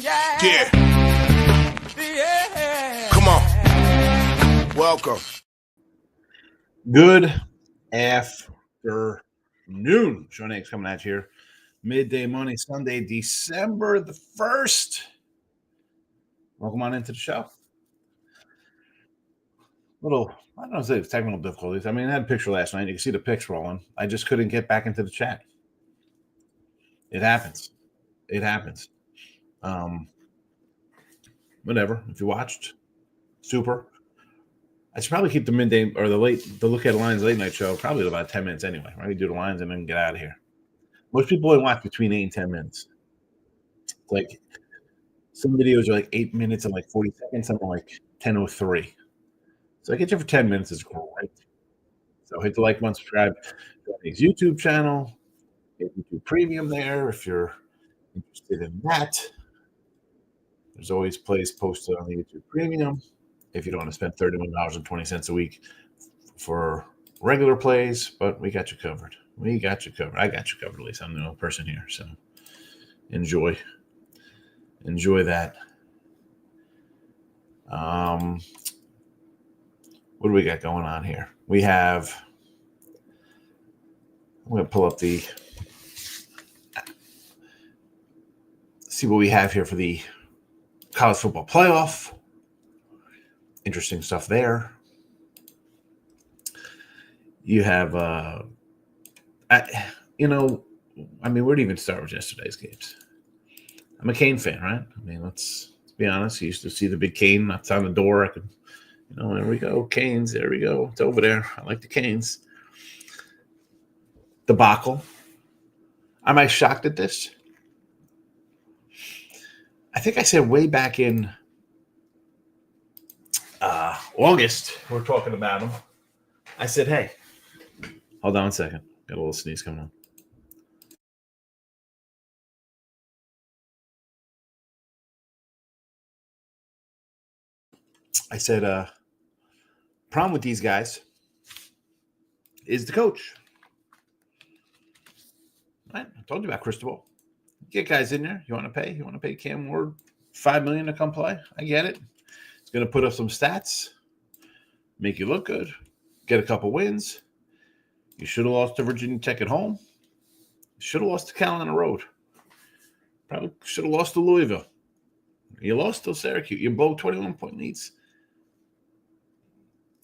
Yeah. Come on. Welcome. Good afternoon. Sean Higgs coming at you here. Midday Money, Sunday, December the 1st. Welcome on into the show. I don't know if it's technical difficulties. I mean, I had a picture last night. You can see the pics rolling. I just couldn't get back into the chat. It happens. Whatever. If you watched, super. I should probably keep the midday or the Look at the Lines late night show probably at about 10 minutes anyway. Right? We do the lines and then get out of here. Most people only watch between 8 and 10 minutes. Like some videos are like 8 minutes and like 40 seconds. Some are like 10:03. So I get you for 10 minutes is great. So hit the like button, subscribe to his YouTube channel. Get YouTube Premium there if you're interested in that. There's always plays posted on the YouTube Premium. If you don't want to spend $31.20 a week for regular plays, but we got you covered. I got you covered. At least I'm the only person here. So enjoy that. What do we got going on here? I'm going to pull up see what we have here for the college football playoff. Interesting stuff there. You have, where do you even start with yesterday's games? I'm a Kane fan, right? I mean, let's be honest. I used to see the big Kane that's on the door. I could, there we go. Canes, there we go. It's over there. I like the Canes. Debacle. Am I shocked at this? I think I said way back in August, we're talking about him. I said, hey, hold on a second. Got a little sneeze coming on. I said, problem with these guys is the coach. Right? I told you about Cristobal. Get guys in there. You want to pay Cam Ward $5 million to come play? I get it. It's going to put up some stats, make you look good, get a couple wins. You should have lost to Virginia Tech at home. You should have lost to Cal on the road. Probably should have lost to Louisville. You lost to Syracuse. You blew 21-point leads.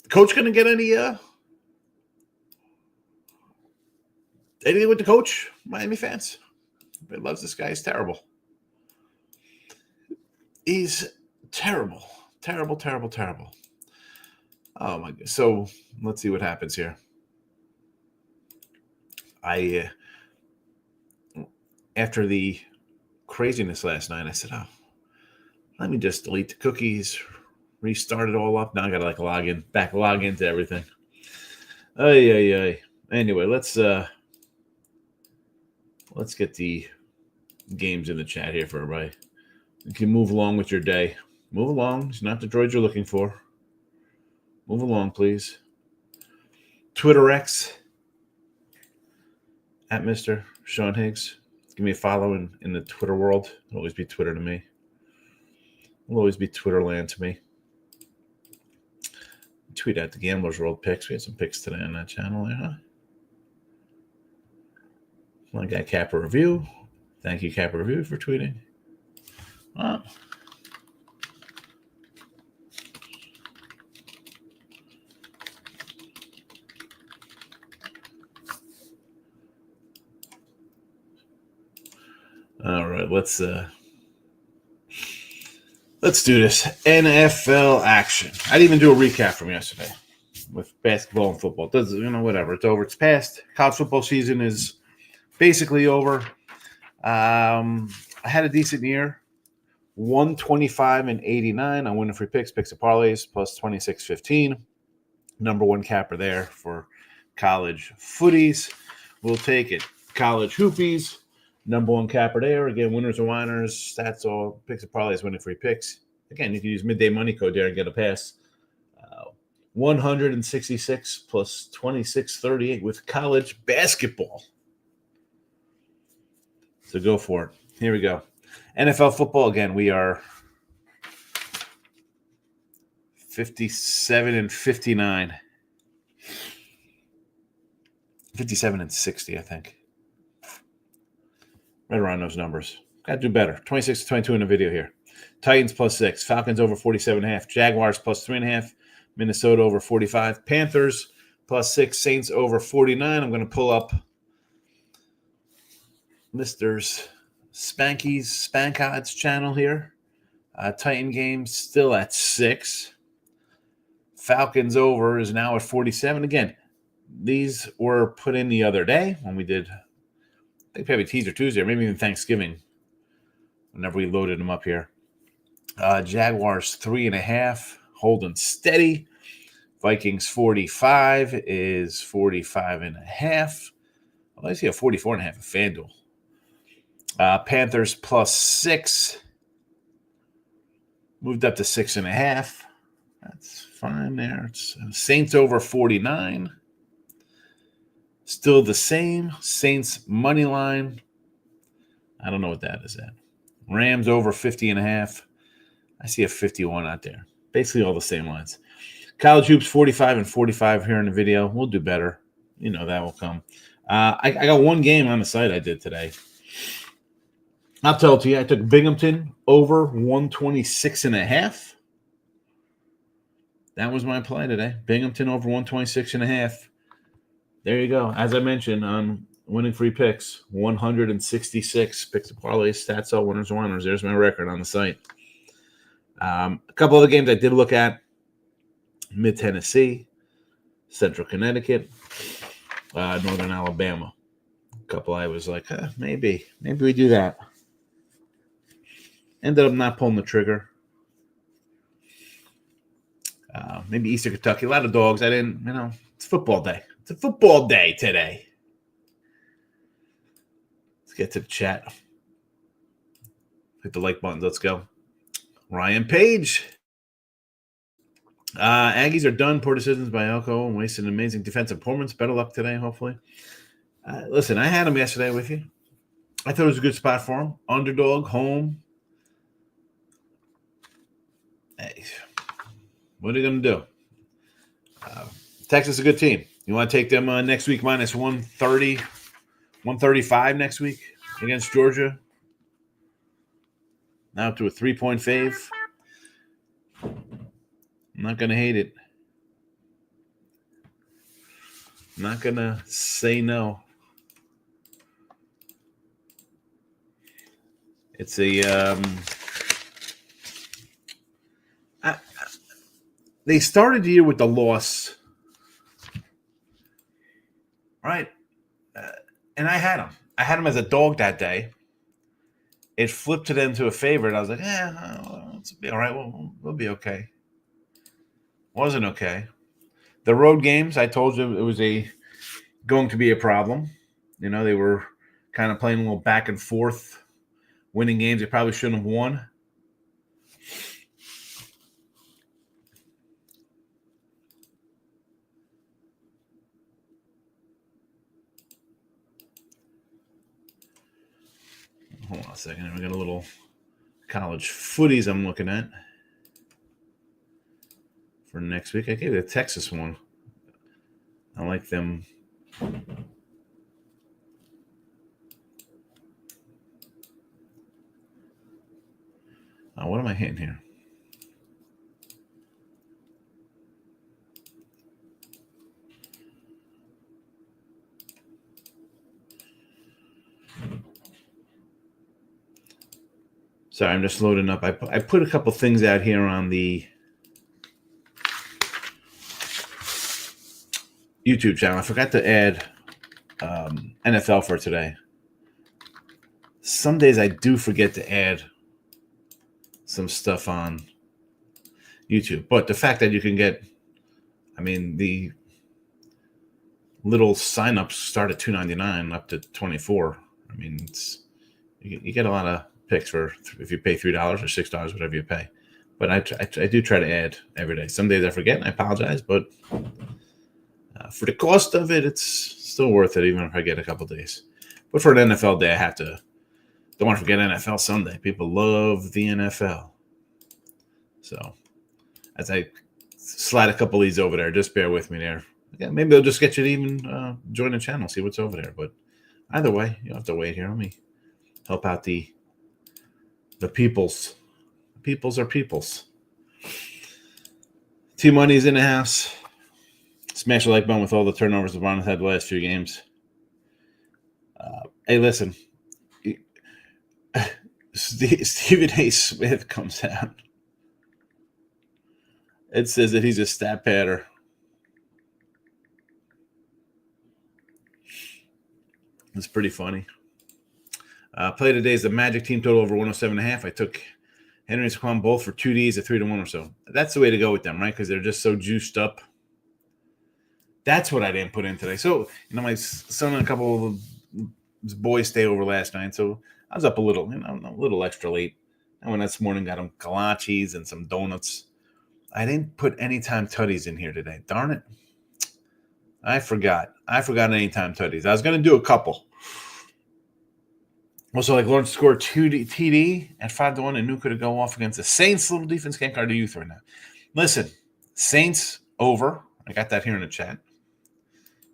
The coach going to get anything with the coach? Miami fans. Everybody loves this guy. He's terrible. He's terrible. Terrible. Oh, my God. So let's see what happens here. After the craziness last night, I said, let me just delete the cookies, restart it all up. Now I got to log into everything. Anyway, let's get the games in the chat here for everybody. You can move along with your day. Move along. It's not the droid you're looking for. Move along, please. Twitter X at Mr. Sean Higgs. Give me a follow in the Twitter world. It'll always be Twitter to me. It'll always be Twitter land to me. Tweet out the Gamblers World picks. We had some picks today on that channel there, huh? My guy Kappa Review. Thank you, Kappa Review, for tweeting. Wow. All right, let's do this. NFL action. I didn't even do a recap from yesterday with basketball and football. It does, whatever. It's over. It's past. College football season is basically over. I had a decent year. 125-89 on winning free picks and parlays, plus 26-15. Number one capper there for college footies. We'll take it. College hoopies. Number one capper there. Again, winners and whiners. Stats all picks and parlays, winning free picks. Again, you can use midday money code there and get a pass. 166 plus 2638 with college basketball. So go for it. Here we go. NFL football, again, we are 57 and 59. 57 and 60, I think. Right around those numbers. Got to do better. 26 to 22 in the video here. Titans +6. Falcons over 47.5. Jaguars +3.5. Minnesota over 45. Panthers +6. Saints over 49. I'm going to pull up Mr. Spanky's Spank Odds channel here. Titan game still at 6. Falcons over is now at 47. Again, these were put in the other day when we did, I think maybe Teaser Tuesday or maybe even Thanksgiving, whenever we loaded them up here. Jaguars 3.5, holding steady. Vikings 45 is 45.5. I see a 44.5 at FanDuel. Panthers +6. Moved up to 6.5. That's fine there. It's Saints over 49. Still the same. Saints money line. I don't know what that is at. Rams over 50.5. I see a 51 out there. Basically all the same lines. College hoops 45 and 45 here in the video. We'll do better. You know that will come. I got one game on the site I did today. I'll tell it to you. I took Binghamton over 126.5. That was my play today. Binghamton over 126.5. There you go. As I mentioned on winning free picks, 166 picks and parlays, stats, all winners and runners. There's my record on the site. A couple other games I did look at: Mid Tennessee, Central Connecticut, Northern Alabama. A couple I was like, maybe we do that. Ended up not pulling the trigger. Maybe Eastern Kentucky. A lot of dogs. I didn't, it's football day. It's a football day today. Let's get to the chat. Hit the like button. Let's go. Ryan Page. Aggies are done. Poor decisions by Elko and wasted an amazing defensive performance. Better luck today, hopefully. Listen, I had him yesterday with you. I thought it was a good spot for him. Underdog, home. Hey, what are you going to do? Texas is a good team. You want to take them next week minus 130, 135 next week against Georgia? Now up to a 3-point fave. I'm not going to hate it. I'm not going to say no. It's a they started the year with the loss, right? And I had them. I had them as a dog that day. It flipped to them to a favorite. I was like, it's be all right. We'll be okay. Wasn't okay. The road games, I told you it was going to be a problem. They were kind of playing a little back and forth, winning games they probably shouldn't have won. Hold on a second. We got a little college footies I'm looking at for next week. I gave the Texas one. I like them. What am I hitting here? Sorry, I'm just loading up. I put a couple things out here on the YouTube channel. I forgot to add NFL for today. Some days I do forget to add some stuff on YouTube. But the fact that you can get, the little sign-ups start at $2.99 up to $24. You get a lot of picks for if you pay $3 or $6, whatever you pay. But I do try to add every day. Some days I forget and I apologize, but for the cost of it, it's still worth it, even if I get a couple days. But for an NFL day, I have to Don't want to forget NFL Sunday. People love the NFL. So as I slide a couple of these over there, just bear with me there. Yeah, maybe they'll just get you to even join the channel, see what's over there. But either way, you don't have to wait here. Let me help out the peoples. Peoples are peoples. T-Money's in the house. Smash the like button with all the turnovers LeBron has had the last few games. Hey, listen. Stephen A. Smith comes out. It says that he's a stat padder. It's pretty funny. Play today is the Magic team total over 107.5. I took Henry and Saquon both for 2Ds at 3-1 or so. That's the way to go with them, right? Because they're just so juiced up. That's what I didn't put in today. So, my son and a couple of his boys stayed over last night. So I was up a little, a little extra late. And when this morning got them kolaches and some donuts. I didn't put anytime tutties in here today. Darn it. I forgot anytime tutties. I was going to do a couple. Also, Lawrence scored 2 TD at 5-1, and knew could go off against the Saints. Little defense can't guard the youth right now. Listen, Saints over. I got that here in the chat.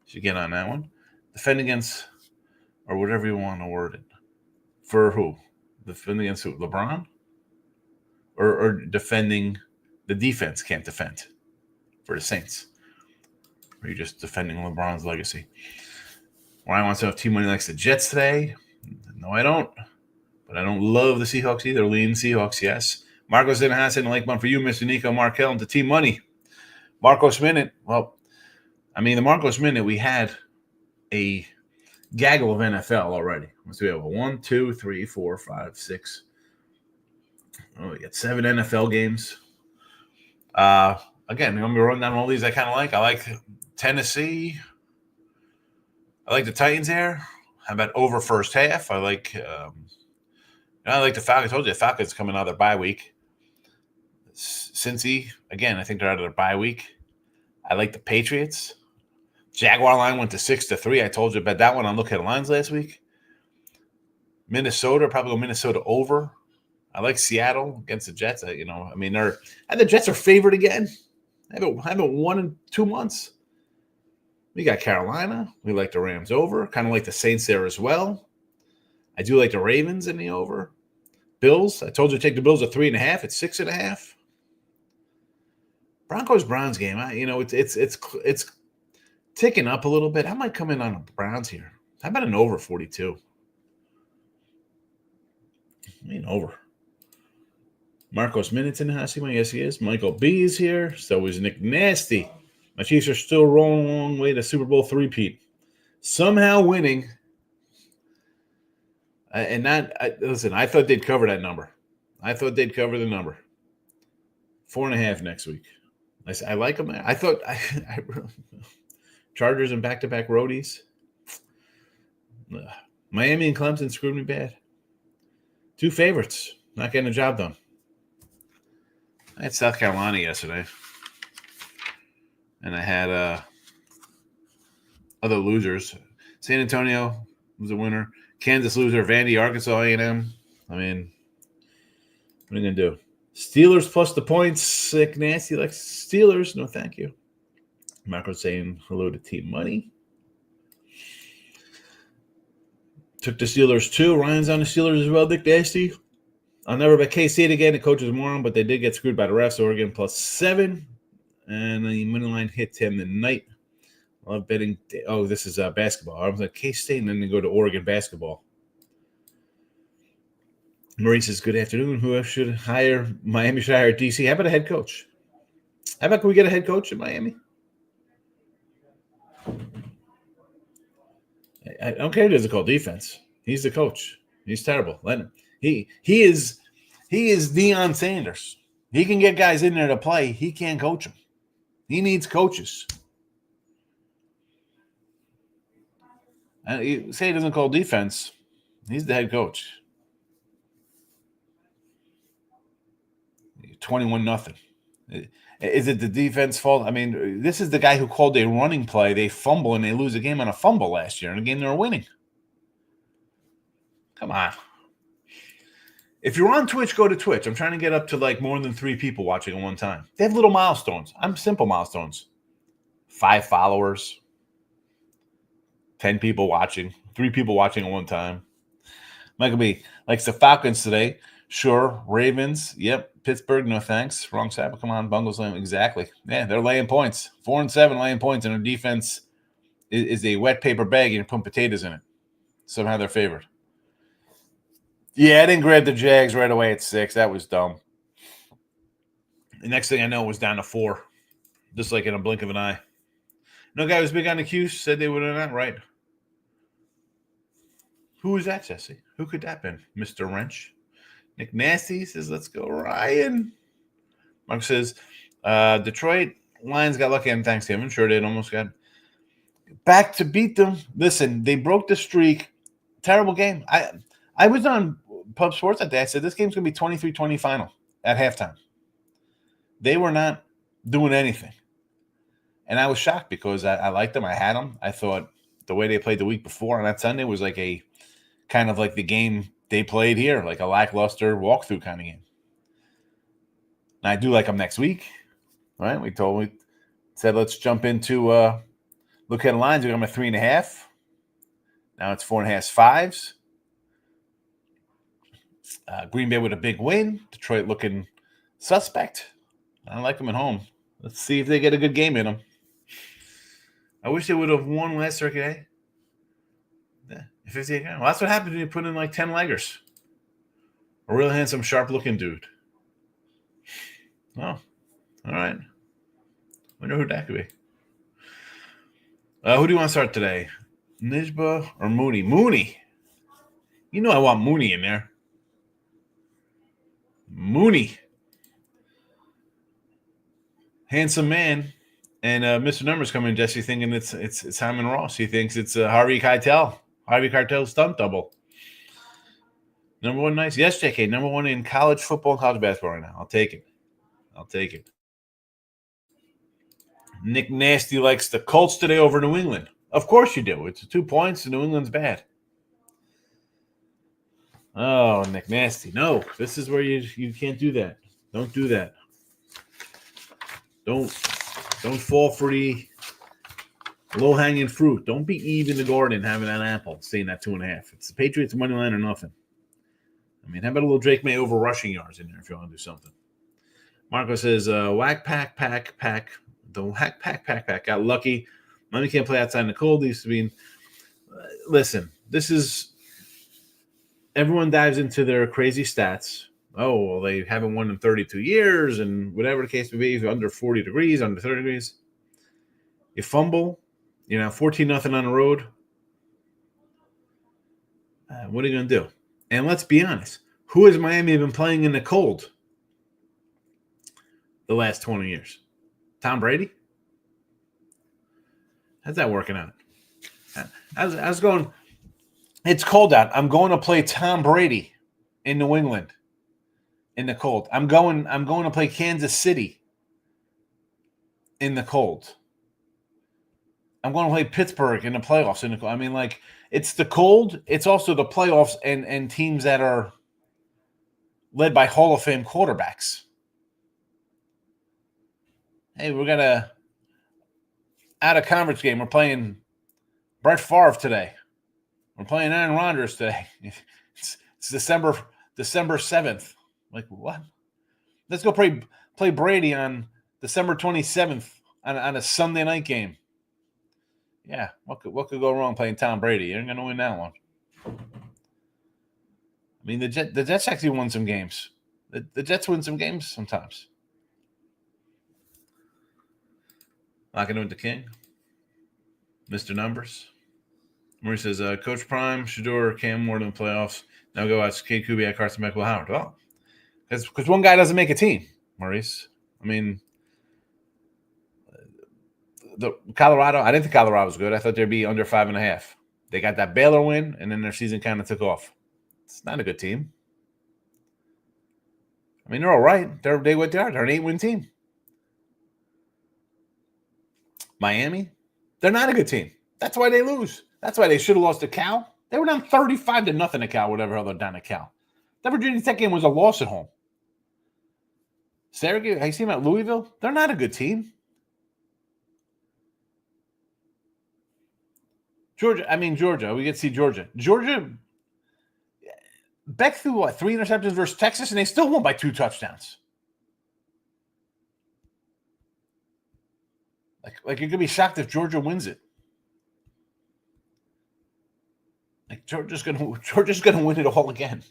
Should get on that one. Defend against, or whatever you want to word it. For who? Defend against who? LeBron? Or defending the defense can't defend for the Saints? Or are you just defending LeBron's legacy? Ryan wants to know if T-Money likes the Jets today. No, I don't. But I don't love the Seahawks either. Lean Seahawks, yes. Marcos in the house, and like one for you, Mr. Nico Markel, and to T-Money. Marcos Minute. Well, the Marcos Minute, we had a gaggle of NFL already. So we have 1, 2, 3, 4, 5, 6. Oh, we got 7 NFL games. Again, I'm going to run down all these I kind of like. I like Tennessee. I like the Titans here. How about over first half? I like the Falcons. I told you the Falcons coming out of their bye week. Cincy, again, I think they're out of their bye week. I like the Patriots. Jaguar line went to 6-3. I told you about that one on Look at Lines last week. Minnesota, probably go Minnesota over. I like Seattle against the Jets. The Jets are favored again. I haven't won in 2 months. We got Carolina. We like the Rams over. Kind of like the Saints there as well. I do like the Ravens in the over. Bills. I told you to take the Bills at 3.5. It's 6.5. Broncos-Browns game. It's ticking up a little bit. I might come in on the Browns here. How about an over 42? Over. Marcos Minutes in the house. Yes, he is. Michael B is here. So is Nick Nasty. My Chiefs are still rolling a long way to Super Bowl three-peat. Somehow winning. Listen, I thought they'd cover that number. I thought they'd cover the number. 4.5 next week. I like them. I thought I really Chargers and back-to-back roadies. Miami and Clemson screwed me bad. 2 favorites. Not getting the job done. I had South Carolina yesterday. And I had other losers. San Antonio was a winner. Kansas loser. Vandy, Arkansas, A&M. What are you going to do? Steelers plus the points. Sick, nasty like Steelers. No, thank you. Marco saying hello to Team Money. Took the Steelers too. Ryan's on the Steelers as well. Nick Nasty. I'll never bet K-State again. The coach is a moron, but they did get screwed by the refs. Oregon plus 7. And the money line hit 10 tonight. I love betting. Oh, this is basketball. I was like K-State, and then they go to Oregon basketball. Maurice says, good afternoon. Who should hire? Miami should hire DC. How about a head coach? How about can we get a head coach in Miami? I don't care if he doesn't call defense. He's the coach. He's terrible. Let him. He is Deion Sanders. He can get guys in there to play. He can't coach them. He needs coaches. And you say he doesn't call defense. He's the head coach. 21-0. Is it the defense fault? This is the guy who called a running play. They fumble and they lose a game on a fumble last year. In a game they were winning. Come on. If you're on Twitch, go to Twitch. I'm trying to get up to like more than 3 people watching at one time. They have little milestones. I'm simple milestones. 5 followers, 10 people watching, 3 people watching at one time. Michael B. likes the Falcons today. Sure. Ravens. Yep. Pittsburgh. No thanks. Wrong side. But come on. Bungles. Exactly. Yeah, they're laying points. 4-7 laying points, and their defense is a wet paper bag and you're putting potatoes in it. Somehow they're favored. Yeah, I didn't grab the Jags right away at 6. That was dumb. The next thing I know, it was down to 4. Just like in a blink of an eye. No guy was big on the Qs, said they would have not right. Who was that, Jesse? Who could that have been? Mr. Wrench. Nick Nasty says, let's go, Ryan. Mark says, Detroit Lions got lucky on Thanksgiving. Sure did. Almost got back to beat them. Listen, they broke the streak. Terrible game. I was on Pub Sports that day. I said, this game's going to be 23-20 final at halftime. They were not doing anything. And I was shocked because I liked them. I had them. I thought the way they played the week before on that Sunday was like a kind of like the game they played here, like a lackluster walkthrough kind of game. And I do like them next week, right? We said let's jump into look at the lines. We got them at 3.5. Now it's 4.5, 5s. Green Bay with a big win. Detroit looking suspect. I like them at home. Let's see if they get a good game in them. I wish they would have won last circuit, eh? Yeah, 58. Well, that's what happens when you put in like 10 leggers. A real handsome, sharp-looking dude. Oh, all right. Wonder who that could be. Who do you want to start today? Nijba or Mooney? Mooney. You know I want Mooney in there. Mooney. Handsome man. And Mr. Numbers coming, Jesse, thinking it's Simon Ross. He thinks it's Harvey Keitel. Harvey Keitel's stunt double. Number 1 nice. Yes, JK. Number 1 in college football and college basketball right now. I'll take it. Nick Nasty likes the Colts today over New England. Of course you do. It's 2 points and New England's bad. Oh, Nick Nasty. No, this is where you can't do that. Don't do that. Don't fall for the low-hanging fruit. Don't be Eve in the garden having that apple, saying that 2.5. It's the Patriots money line or nothing. I mean, how about a little Drake May over rushing yards in there if you want to do something? Marco says, whack pack. The whack pack got lucky. Money can't play outside in the cold. They used to be listen, this is everyone dives into their crazy stats. Oh, well, they haven't won in 32 years and whatever the case may be, if you're under 40 degrees, under 30 degrees. You fumble, 14-0 on the road. What are you going to do? And let's be honest. Who has Miami been playing in the cold the last 20 years? Tom Brady? How's that working out? I was going, it's cold out. I'm going to play Tom Brady in New England in the cold. I'm going to play Kansas City in the cold. I'm going to play Pittsburgh in the playoffs in the cold. I mean, like, it's the cold. It's also the playoffs and teams that are led by Hall of Fame quarterbacks. Hey, we got a out-of-conference game. We're playing Brett Favre today. We're playing Aaron Rodgers today. It's December 7th. Like, what? Let's go play Brady on December 27th on a Sunday night game. Yeah, what could go wrong playing Tom Brady? You're going to win that one. I mean, the Jets actually won some games. The Jets win some games sometimes. Locking in with the King. Mr. Numbers. Murray says, Coach Prime, Shador, Cam Ward in the playoffs. Now go watch Kate Kubiak, Carson Beck, Will Howard. Well, because one guy doesn't make a team, Maurice. I mean, the Colorado, I didn't think Colorado was good. I thought they'd be under 5.5. They got that Baylor win, and then their season kind of took off. It's not a good team. I mean, they're all right. They're an 8-win team. Miami, they're not a good team. That's why they lose. That's why they should have lost to Cal. They were down 35-0 to Cal, whatever hell they're down to Cal. That Virginia Tech game was a loss at home. Syracuse, I see them at Louisville. They're not a good team. Georgia. We get to see Georgia. Georgia, Beck threw 3 interceptions versus Texas, and they still won by 2 touchdowns. Like you're gonna be shocked if Georgia wins it. Like Georgia's gonna win it all again.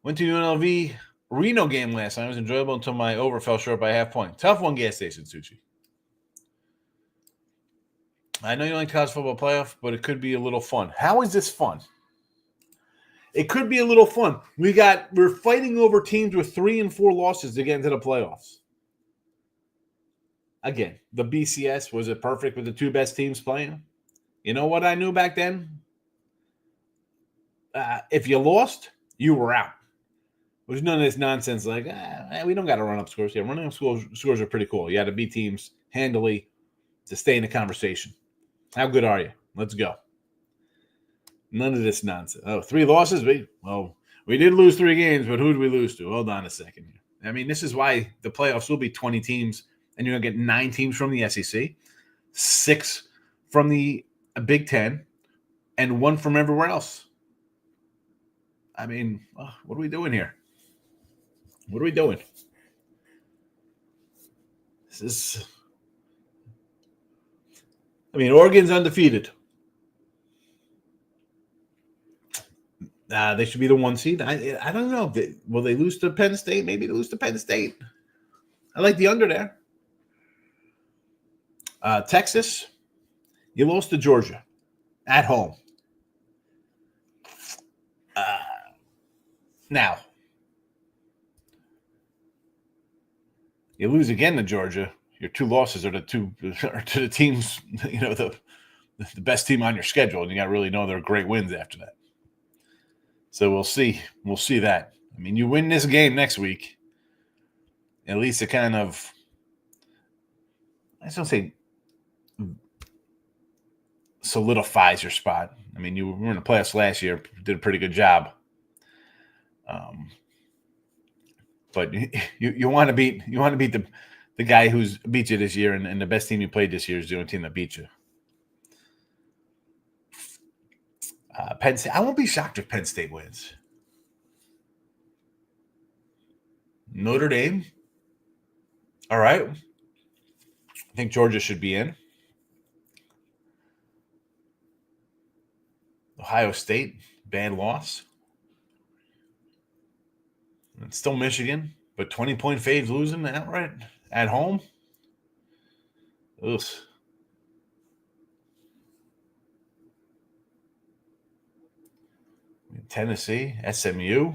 Went to UNLV Reno game last night. It was enjoyable until my over fell short by half point. Tough one, gas station Sushi. I know you don't like college football playoff, but it could be a little fun. How is this fun? It could be a little fun. We're fighting over teams with 3 and 4 losses to get into the playoffs. Again, the BCS, was it perfect with the 2 best teams playing? You know what I knew back then? If you lost, you were out. There's none of this nonsense like, we don't got to run up scores. Yeah, running up scores are pretty cool. You had to beat teams handily to stay in the conversation. How good are you? Let's go. None of this nonsense. Oh, 3 losses? We did lose 3 games, but who did we lose to? Hold on a second. I mean, this is why the playoffs will be 20 teams, and you're going to get 9 teams from the SEC, 6 from the Big Ten, and 1 from everywhere else. I mean, what are we doing here? What are we doing? Oregon's undefeated. They should be the 1 seed. I don't know. Will they lose to Penn State? Maybe they lose to Penn State. I like the under there. Texas, you lost to Georgia at home. Now, you lose again to Georgia. Your 2 losses are to the teams, the best team on your schedule, and you got to really know they're great wins after that. So we'll see. We'll see that. I mean, you win this game next week, at least it kind of, I just don't say solidifies your spot. I mean, you were in the playoffs last year, did a pretty good job. But you want to beat the guy who's beat you this year, and the best team you played this year is the only team that beat you. Penn State. I won't be shocked if Penn State wins. Notre Dame. All right. I think Georgia should be in. Ohio State, bad loss. It's still Michigan, but 20-point faves losing outright at home. Ugh. Tennessee, SMU.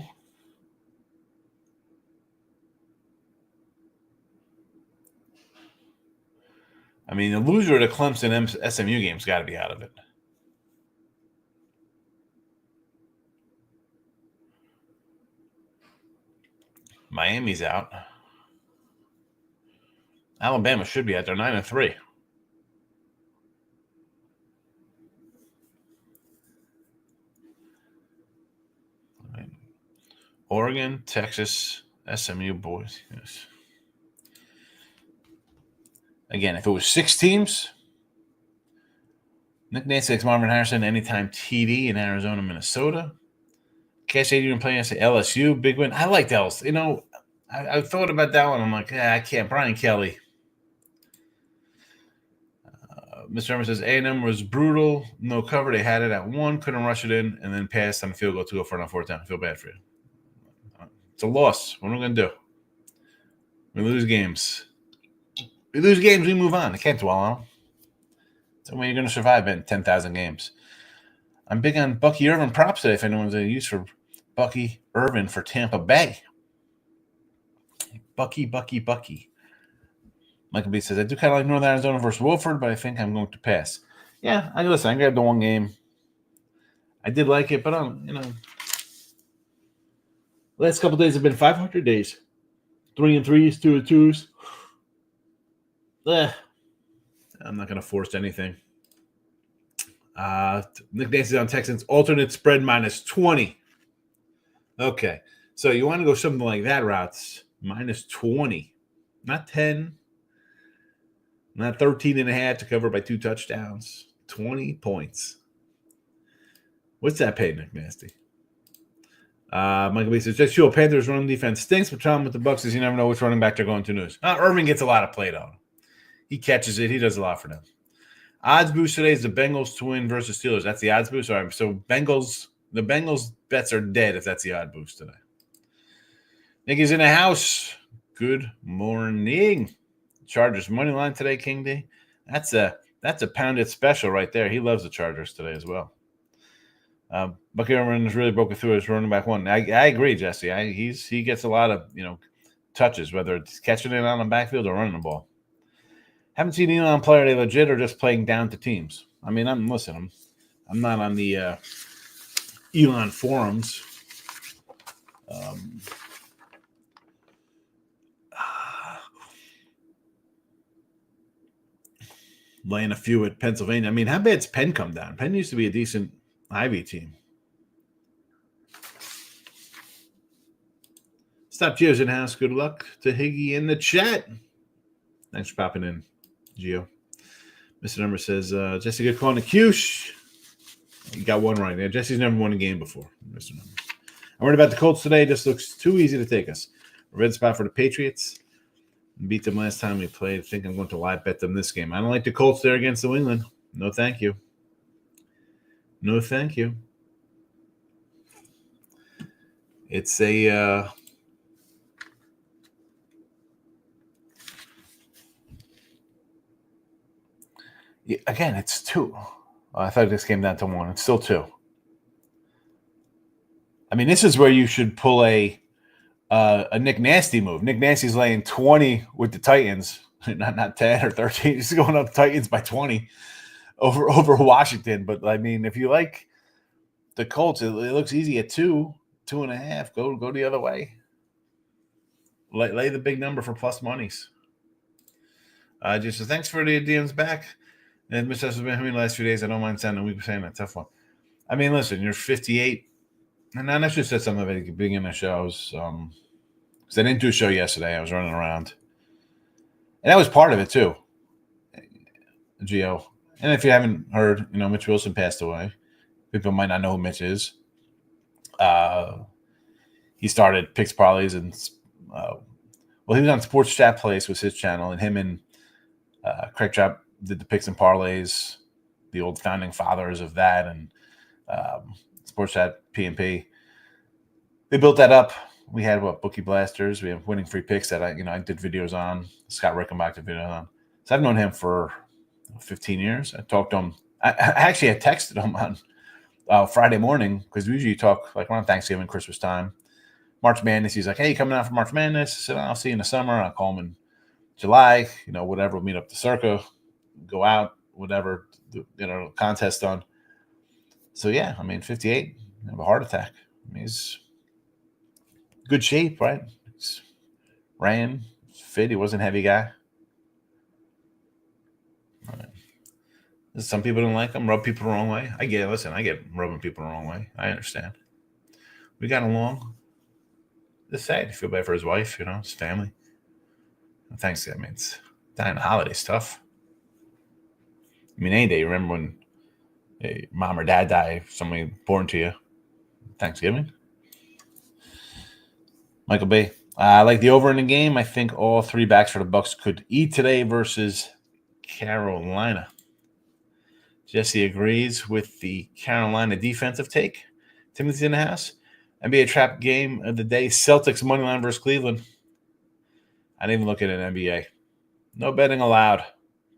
I mean, the loser of the Clemson SMU game's got to be out of it. Miami's out. Alabama should be out. They're 9-3. Right. Oregon, Texas, SMU boys. Yes. Again, if it was 6 teams, Nick Nace, Marvin Harrison, anytime TD in Arizona, Minnesota. Cash Adrian playing against LSU, big win. I liked LSU. I thought about that one. I'm like, I can't. Brian Kelly. Mr. Herman says A&M was brutal. No cover. They had it at 1, couldn't rush it in, and then passed on the field goal to go for it on 4th down. I feel bad for you. It's a loss. What am I going to do? We lose games. We move on. I can't dwell on them. That's the way you're going to survive in 10,000 games. I'm big on Bucky Irvin props today if anyone's going to use for Bucky Irvin for Tampa Bay. Bucky. Michael B says, I do kind of like Northern Arizona versus Wolford, but I think I'm going to pass. Yeah, I grabbed the 1 game. I did like it, but last couple days have been 500 days. 3-3s, 2-2s. I'm not going to force anything. Nick Nancy's on Texans. Alternate spread -20. Okay. So you want to go something like that routes, minus 20. Not 10, not 13 and a half to cover by 2 touchdowns. 20 points. What's that pay, Nick Nasty? Michael B says, just show Panthers run defense stinks, but problem with the Bucks is you never know which running back they're going to lose. Irving gets a lot of play, though. He catches it. He does a lot for them. Odds boost today is the Bengals to win versus Steelers. That's the odds boost. All right, so the Bengals bets are dead if that's the odd boost today. Nicky's in the house. Good morning. Chargers money line today, King D. That's a pounded special right there. He loves the Chargers today as well. Bucky Irvin has really broken through as running back one. I agree, Jesse. He gets a lot of touches, whether it's catching it on the backfield or running the ball. Haven't seen Elon play. Are they legit or just playing down to teams? I mean, I'm not on the Elon forums. Laying a few at Pennsylvania. I mean, how bad's Penn come down? Penn used to be a decent Ivy team. Stop Gio's in house. Good luck to Higgy in the chat. Thanks for popping in, Gio. Mr. Number says, Jesse, good call on the Cush. You got one right there. Jesse's never won a game before, Mr. Number. I'm worried about the Colts today. This looks too easy to take us. Red spot for the Patriots. Beat them last time we played. I think I'm going to live bet them this game. I don't like the Colts there against New England. No, thank you. No, thank you. It's a again, it's 2. I thought this came down to 1. It's still 2. I mean, this is where you should pull a Nick Nasty move. Nick Nasty's laying 20 with the Titans, not 10 or 13. He's going up the Titans by 20 over Washington. But I mean, if you like the Colts, it looks easy at 2, 2.5. Go the other way. Lay the big number for plus monies. Just so thanks for the DMs back. And Mr. has been having the last few days. I don't mind sounding weak saying that tough one. I mean, listen, you're 58. And I should have said something at the beginning of the show. Because I didn't do a show yesterday. I was running around. And that was part of it, too, Gio. And if you haven't heard, Mitch Wilson passed away. People might not know who Mitch is. He started Picks Parlays. And, he was on Sports Chat Place was his channel. And him and Craig Chop did the Picks and Parlays, the old founding fathers of that. And Sports Chat P&P. They built that up. We had Bookie Blasters. We have Winning Free Picks that I did videos on. Scott Rickenbach did videos on. So I've known him for 15 years. I talked to him. I actually had texted him on Friday morning because we usually talk like around Thanksgiving, Christmas time. March Madness. He's like, "Hey, you coming out for March Madness?" I said, "I'll see you in the summer." I'll call him in July. Whatever. We'll meet up to Circa, go out, whatever. Contest on. So, yeah, I mean, 58, have a heart attack. I mean, he's good shape, right? He's ran, fit. He wasn't a heavy guy. All right. Some people don't like him, rub people the wrong way. I get rubbing people the wrong way. I understand. We got along. It's sad. You feel bad for his wife, his family. Thanks. I mean, it's dying the holidays tough. I mean, any day, you remember when mom or dad die, somebody born to you. Thanksgiving. Michael Bay. I like the over in the game. I think all 3 backs for the Bucks could eat today versus Carolina. Jesse agrees with the Carolina defensive take. Timothy's in the house. NBA trap game of the day. Celtics money line versus Cleveland. I didn't even look at an NBA. No betting allowed.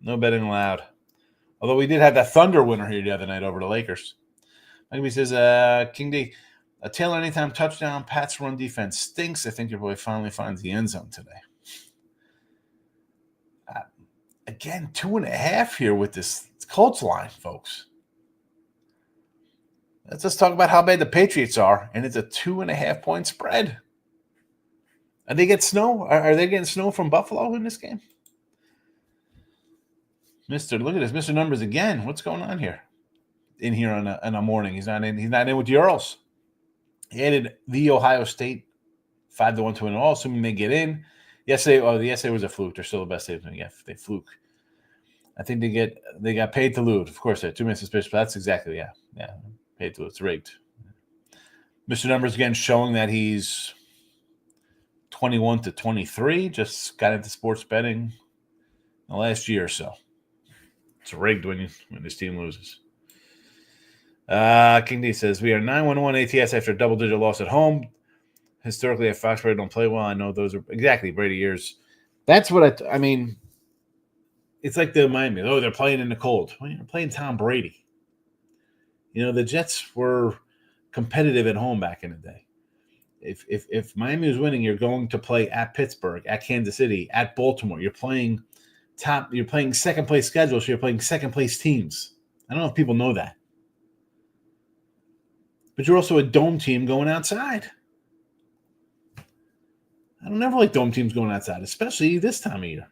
No betting allowed. Although we did have that Thunder winner here the other night over the Lakers. Like he says, King D, a Taylor anytime touchdown, Pats run defense stinks. I think your boy finally finds the end zone today. Again, 2.5 here with this Colts line, folks. Let's just talk about how bad the Patriots are, and it's a 2.5-point spread. Are they get snow? Are they getting snow from Buffalo in this game? Look at this, Mr. Numbers again. What's going on here? In here on a morning, he's not in with the Earls. He added the Ohio State 5-1 to win all, assuming they get in. Yesterday was a fluke. They're still the best team. Yeah, they fluke. I think they got paid to lose. Of course, they're 2 minutes suspicious, but that's exactly paid to lose. It's rigged. Mr. Numbers again showing that he's 21-23. Just got into sports betting in the last year or so. It's rigged when this team loses. King D says we are 9-1-1 ATS after a double-digit loss at home. Historically, if Foxborough don't play well, I know those are exactly Brady years. That's what I mean. It's like the Miami. Oh, they're playing in the cold. Well, you're playing Tom Brady. The Jets were competitive at home back in the day. If Miami was winning, you're going to play at Pittsburgh, at Kansas City, at Baltimore. You're playing second place schedule, so you're playing second place teams. I don't know if people know that. But you're also a dome team going outside. I don't ever like dome teams going outside, especially this time of year.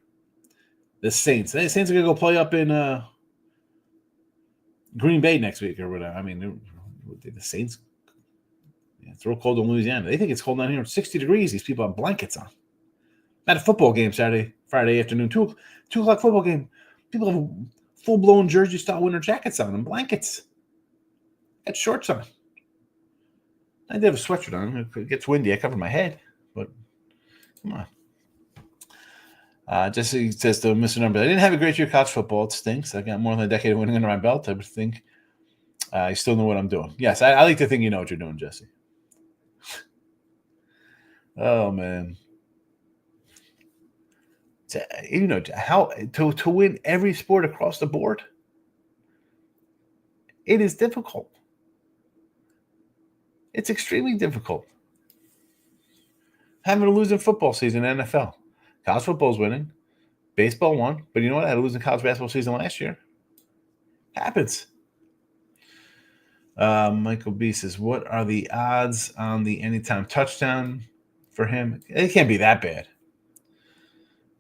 The Saints. The Saints are going to go play up in Green Bay next week or whatever. I mean, the Saints, it's real cold in Louisiana. They think it's cold down here. 60 degrees. These people have blankets on. At a football game Friday afternoon, 2 o'clock football game. People have full-blown jersey-style winter jackets on and blankets. Got shorts on. I did have a sweatshirt on. If it gets windy, I cover my head. But come on. Jesse says to Mr. Numbers, I didn't have a great year of college football. It stinks. I got more than a decade of winning under my belt. I would think I still know what I'm doing. Yes, I like to think you know what you're doing, Jesse. Oh, man. How to win every sport across the board, it is difficult. It's extremely difficult. Having a losing football season in NFL. College football's winning. Baseball won. But you know what? I had a losing college basketball season last year. Happens. Michael B says, what are the odds on the anytime touchdown for him? It can't be that bad.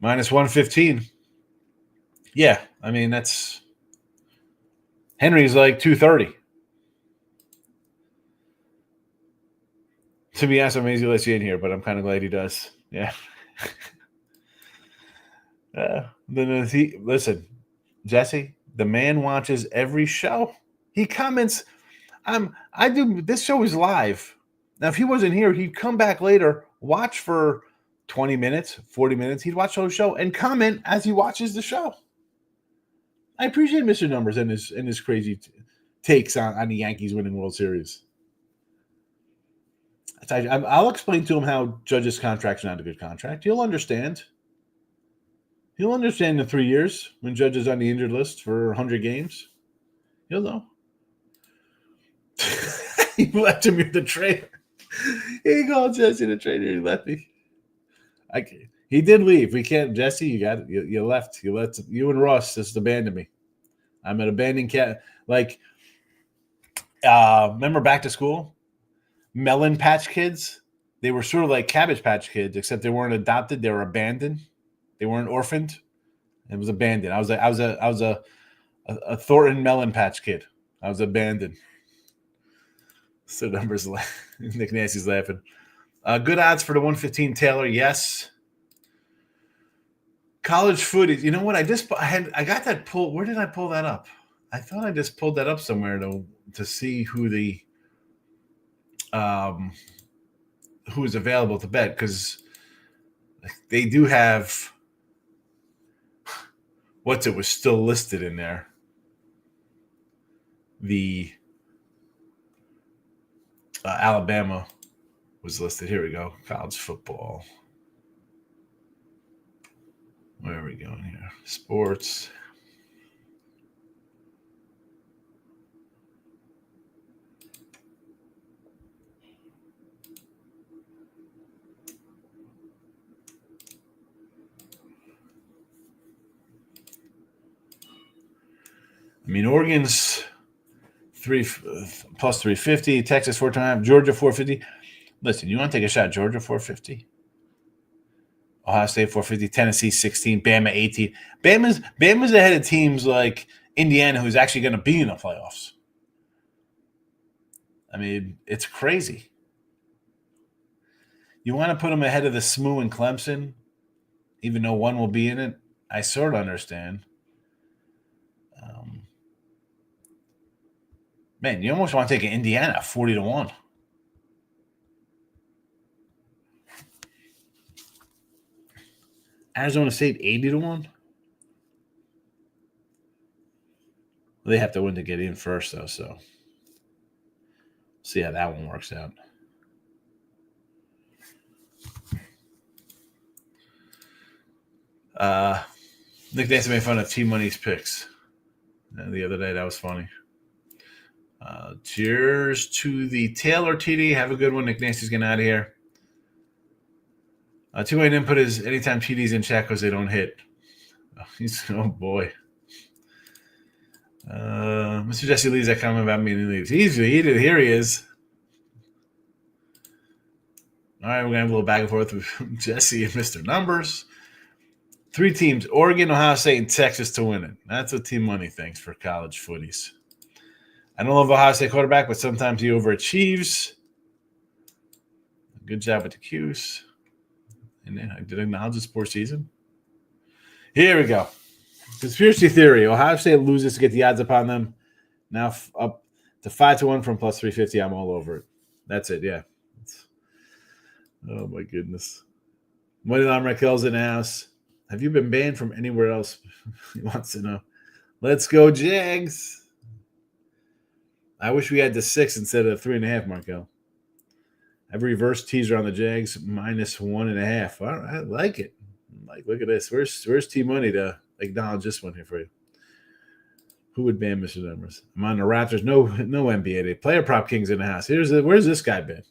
-115. Yeah, I mean, that's Henry's like 230. To be honest, I'm amazed he lets you in here, but I'm kind of glad he does. Yeah. Listen, Jesse, the man watches every show. He comments. This show is live. Now, if he wasn't here, he'd come back later, watch for 20 minutes, 40 minutes. He'd watch the whole show and comment as he watches the show. I appreciate Mr. Numbers and his crazy takes on the Yankees winning World Series. I'll explain to him how Judge's contract's not a good contract. He'll understand. He'll understand in 3 years when Judge is on the injured list for 100 games. He'll know. He left him with the trader. He called Jesse the trader. He left me. He did leave. We can't, Jesse. You left. You and Ross just abandoned me. I'm an abandoned cat. Like, remember Back to School? Melon Patch Kids. They were sort of like Cabbage Patch Kids, except they weren't adopted. They were abandoned. They weren't orphaned. It was abandoned. I was a Thornton Melon Patch Kid. I was abandoned. So Numbers, Nick Nancy's laughing. Good odds for the 115 Taylor. Yes. College footage. You know what? I got that pull. Where did I pull that up? I thought I just pulled that up somewhere to see who is available to bet, because they do have it was still listed in there. The Alabama was listed. Here we go. College football. Where are we going here? Sports. I mean, Oregon's plus 350, Texas 425, Georgia 450. Listen, you want to take a shot? Georgia 450, Ohio State 450, Tennessee 16, Bama 18. Bama's ahead of teams like Indiana, who's actually going to be in the playoffs. I mean, it's crazy. You want to put them ahead of the SMU and Clemson, even though one will be in it? I sort of understand. Man, you almost want to take an Indiana 40-1. Arizona State 80-1. They have to win to get in first, though, so see how that one works out. Nick Nancy made fun of T-Money's picks the other day. That was funny. Cheers to the Taylor TD. Have a good one. Nick Nancy's getting out of here. T-Money didn't put his anytime TDs in chat because they don't hit. Oh boy. Mr. Jesse leaves that comment about me and he leaves. Here he is. All right, we're going to have a little back and forth with Jesse and Mr. Numbers. 3 teams, Oregon, Ohio State, and Texas to win it. That's what Team Money thinks for college footies. I don't love Ohio State quarterback, but sometimes he overachieves. Good job with the Qs. And then I did acknowledge the sports season. Here we go. Conspiracy theory. Ohio State loses to get the odds upon them. Now up to 5-1 from plus 350. I'm all over it. That's it, yeah. Oh, my goodness. Moneyline Raquel's in the house. Have you been banned from anywhere else? He wants to know. Let's go, Jags. I wish we had the 6 instead of 3.5, Markel. I've reversed teaser on the Jags minus 1.5. I like it. Look at this. Where's T-Money to acknowledge this one here for you? Who would ban Mr. Numbers? I'm on the Raptors. No NBA Day. Player Prop Kings in the house. Where's this guy been?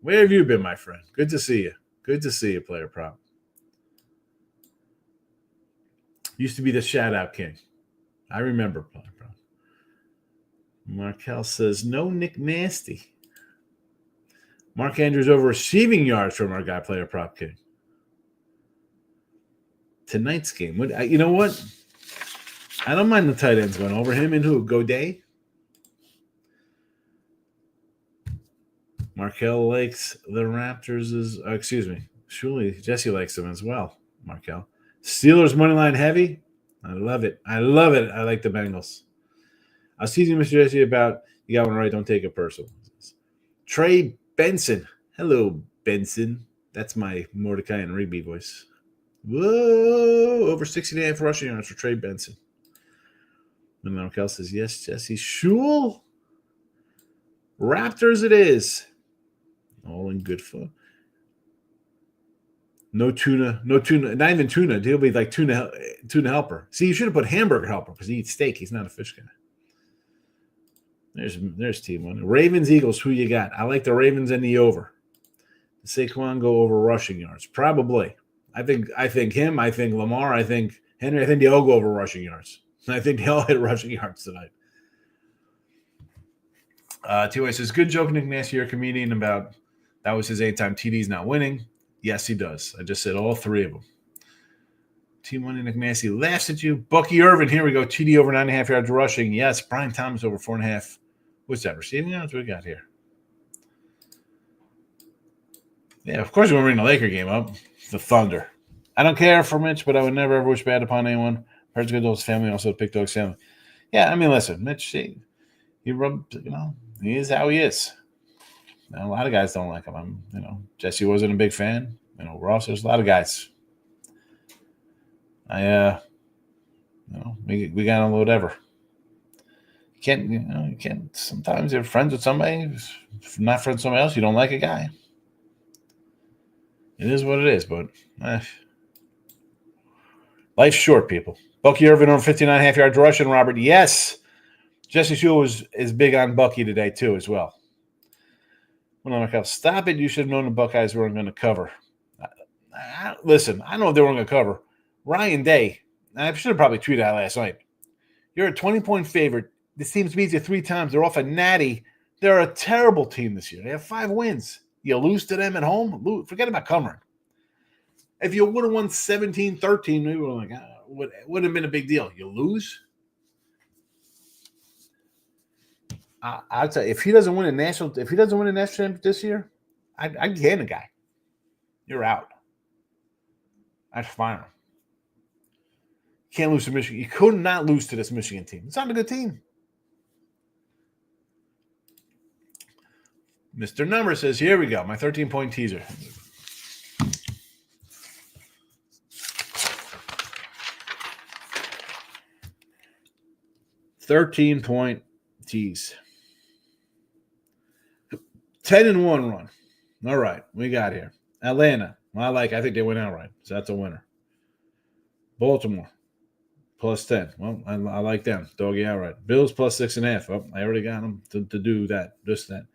Where have you been, my friend? Good to see you. Good to see you, Player Prop. Used to be the shout-out king. I remember Player Prop. Markel says, no Nick Nasty. Mark Andrews over receiving yards from our guy, Player Prop King. Tonight's game. You know what? I don't mind the tight ends going over him and who? Godet? Markel likes the Raptors. Excuse me. Surely Jesse likes them as well, Markel. Steelers money line heavy. I love it. I like the Bengals. I was teasing Mr. Jesse about you got one right. Don't take it personal. Trey Benson. Hello, Benson. That's my Mordecai and Rigby voice. Whoa. Over 60.5 rushing yards for Trey Benson. And Markel says, yes, Jesse. Shul. Raptors it is. All in good fun. No tuna, not even tuna. He'll be like tuna helper. See, you should have put hamburger helper because he eats steak. He's not a fish guy. There's team one. Ravens, Eagles, who you got? I like the Ravens and the over. Saquon go over rushing yards. Probably. I think him, I think Lamar, I think Henry, I think they all go over rushing yards. I think they all hit rushing yards tonight. T.Y. says, good joke, Nick Nasty, your comedian, about that was his anytime TD's not winning. Yes, he does. I just said all 3 of them. T-Money Nick Nasty laughs at you. Bucky Irvin, here we go. TD over 9.5 yards rushing. Yes, Brian Thomas over 4.5. What's that, receiving yards? What we got here? Yeah, of course we want to bring the Laker game up. The Thunder. I don't care for Mitch, but I would never ever wish bad upon anyone. Heard good to his family, also Pick Dog's family. Yeah, I mean, listen, Mitch, he is how he is. And a lot of guys don't like him. Jesse wasn't a big fan. Ross, there's a lot of guys. We got on whatever. You can't. Sometimes you're friends with somebody, if not friends with somebody else. You don't like a guy. It is what it is, but life's short, people. Bucky Irvin over 59.5 yards rushing. Robert, yes. Jesse Shule is big on Bucky today too, as well. Stop it! You should have known the Buckeyes weren't going to cover. Listen, I know they weren't going to cover. Ryan Day, I should have probably tweeted that last night. You're a 20-point favorite. This team's beat you 3 times. They're off a natty. They're a terrible team this year. They have 5 wins. You lose to them at home? Forget about covering. If you would have won 17-13, maybe we're like, would have been a big deal. You lose? I'll tell you, if he doesn't win a national championship this year, I'd can the guy. You're out. That's final. Can't lose to Michigan. You could not lose to this Michigan team. It's not a good team. Mr. Number says, here we go. My 13-point teaser. $13-point tease. 10-1 run. All right, we got here. Atlanta. Well, I think they went outright, so that's a winner. Baltimore. Plus 10. Well, I like them. Doggy outright. Bills plus 6.5. Well, I already got them to do that. Just that.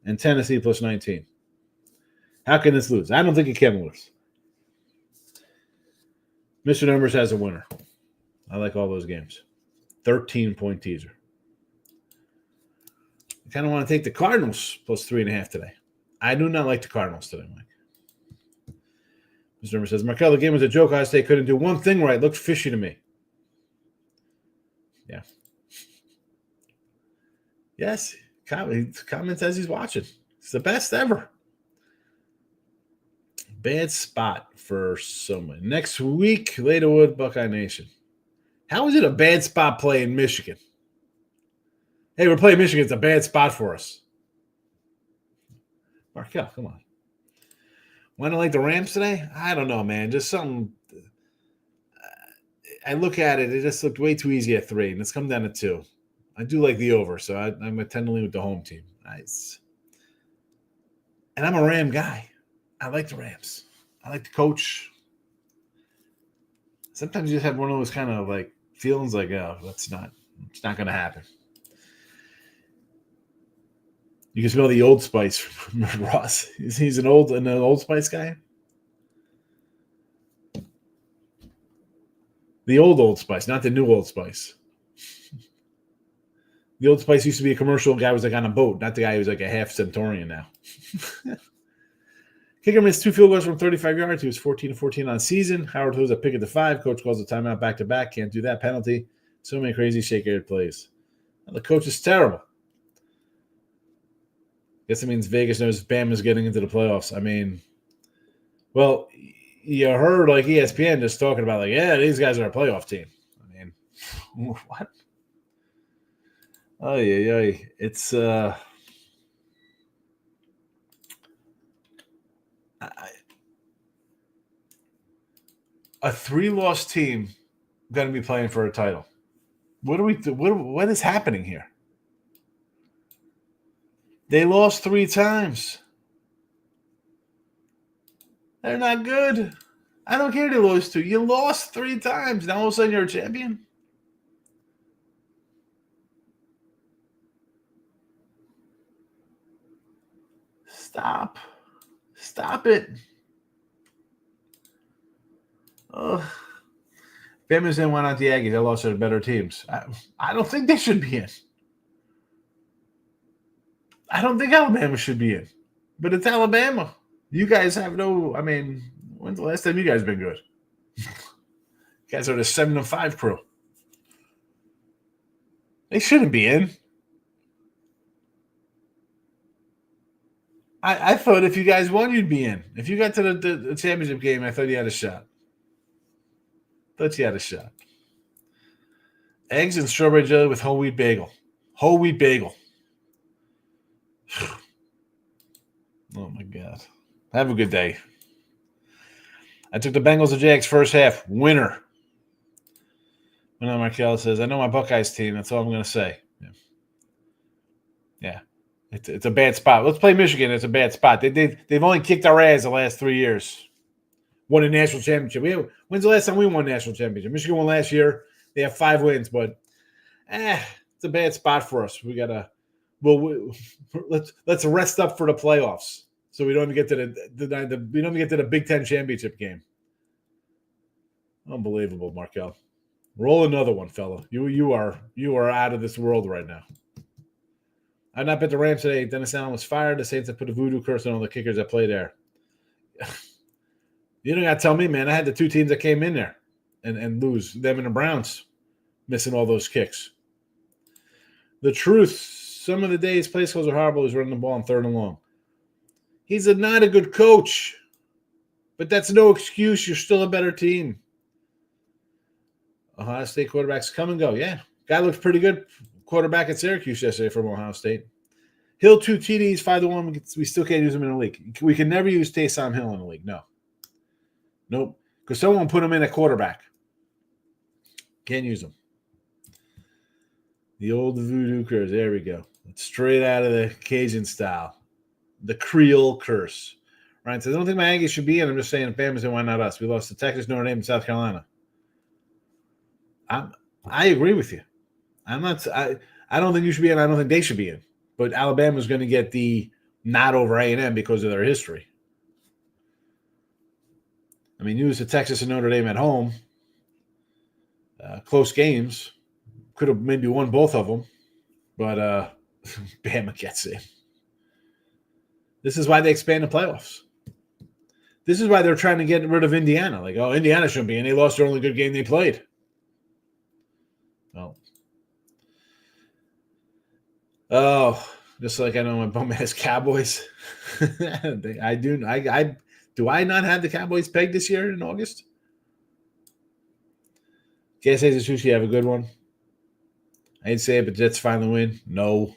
And Tennessee plus 19. How can this lose? I don't think it can lose. Mr. Numbers has a winner. I like all those games. 13-point teaser. I kind of want to take the Cardinals plus 3.5 today. I do not like the Cardinals today, Mike. Mr. Numbers says, Markel, the game was a joke. Ohio State couldn't do one thing right. Looked fishy to me. Yeah. Yes. Comment says he's watching. It's the best ever. Bad spot for someone. Next week, Laterwood, Buckeye Nation. How is it a bad spot playing Michigan? Hey, we're playing Michigan. It's a bad spot for us. Markel, come on. Want to like the Rams today? I don't know, man. Just something. I look at it. It just looked way too easy at 3, and it's come down to 2. I do like the over, so I'm going to tend to lean with the home team. Nice. And I'm a Ram guy. I like the Rams. I like the coach. Sometimes you just have one of those kind of like feelings like, oh, it's not going to happen. You can smell the Old Spice from Ross. He's an Old Spice guy. The Old Spice, not the new Old Spice. The Old Spice used to be a commercial guy who was like on a boat, not the guy who was like a half Centaurian now. Kicker missed 2 field goals from 35 yards. He was 14-14 on season. Howard throws a pick at the 5. Coach calls a timeout back-to-back. Can't do that. Penalty. So many crazy shake-headed plays. Well, the coach is terrible. Guess it means Vegas knows Bama's getting into the playoffs. I mean, well, you heard like ESPN just talking about like, yeah, these guys are a playoff team. I mean, what? Oh yeah. It's a 3-loss team going to be playing for a title. What is happening here? They lost 3 times. They're not good. I don't care they lost 2. You lost 3 times. Now all of a sudden you're a champion. Stop it. Bama's in, why not the Aggies? They lost to better teams. I don't think they should be in. I don't think Alabama should be in. But it's Alabama. You guys have no, I mean, when's the last time you guys been good? You guys are the 7-5 crew. They shouldn't be in. I thought if you guys won, you'd be in. If you got to the championship game, I thought you had a shot. Eggs and strawberry jelly with whole wheat bagel. Oh, my God. Have a good day. I took the Bengals and Jags first half. Winner. Markel says, I know my Buckeyes team. That's all I'm going to say. Yeah. It's a bad spot. Let's play Michigan. It's a bad spot. They've only kicked our ass the last 3 years. Won a national championship. When's the last time we won a national championship? Michigan won last year. They have 5 wins, but it's a bad spot for us. We gotta. Let's rest up for the playoffs, so we don't even get to the Big Ten championship game. Unbelievable, Markel. Roll another one, fella. You are out of this world right now. I not bet the Rams today. Dennis Allen was fired. The Saints have put a voodoo curse on all the kickers that play there. You don't got to tell me, man. I had the 2 teams that came in there and lose. Them and the Browns missing all those kicks. The truth, some of the days place calls are horrible. He's running the ball on 3rd and long. He's not a good coach. But that's no excuse. You're still a better team. Ohio State quarterbacks come and go. Yeah. Guy looks pretty good. Quarterback at Syracuse yesterday from Ohio State. Hill 2 TDs, 5-1. We still can't use him in the league. We can never use Taysom Hill in the league. No. Nope. Because someone put him in at quarterback. Can't use him. The old voodoo curse. There we go. It's straight out of the Cajun style. The Creole curse. Ryan says, I don't think my Aggies should be in. I'm just saying, Bama's and why not us? We lost to Texas, Notre Dame, and South Carolina. I agree with you. I don't think you should be in. I don't think they should be in. But Alabama's going to get the nod over A&M because of their history. I mean, you lose to Texas and Notre Dame at home. Close games. Could have maybe won both of them. But Bama gets it. This is why they expand the playoffs. This is why they're trying to get rid of Indiana. Like, oh, Indiana shouldn't be in. They lost their only good game they played. Well. Oh, just like I know my bum ass Cowboys. I do. Do I not have the Cowboys pegged this year in August? Can't say the Sushi have a good one. I didn't say it, but Jets finally win. No.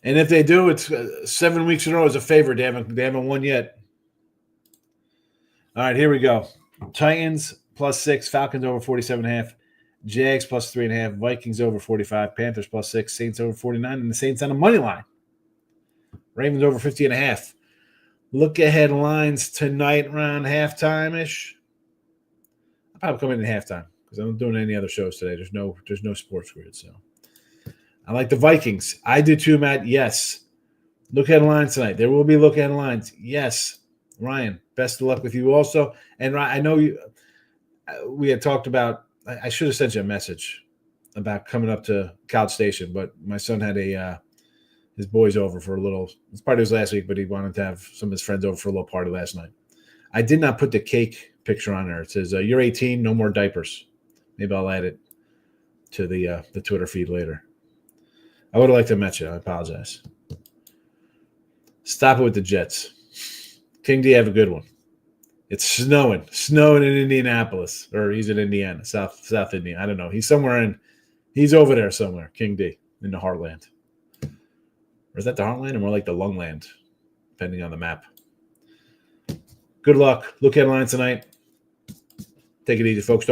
And if they do, it's 7 weeks in a row as a favorite. They haven't won yet. All right, here we go. Titans +6, Falcons over 47.5, Jags +3.5, Vikings over 45, Panthers +6, Saints over 49, and the Saints on the money line. Ravens over 50.5. Look ahead lines tonight around halftime-ish. I'll probably come in at halftime because I'm not doing any other shows today. There's no sports grid, so I like the Vikings. I do too, Matt. Yes. Look ahead lines tonight. There will be look ahead lines. Yes. Ryan, best of luck with you also. And Ryan, I know we had talked about. I should have sent you a message about coming up to Couch Station, but my son had his boys over for a little. His party was last week, but he wanted to have some of his friends over for a little party last night. I did not put the cake picture on there. It says, you're 18, no more diapers. Maybe I'll add it to the Twitter feed later. I would have liked to have met you. I apologize. Stop it with the Jets. King D, have a good one. It's snowing in Indianapolis, or he's in Indiana, South Indiana. I don't know. He's over there somewhere, King D, in the heartland. Or is that the heartland or more like the lungland, depending on the map? Good luck. Look at lines tonight. Take it easy, folks.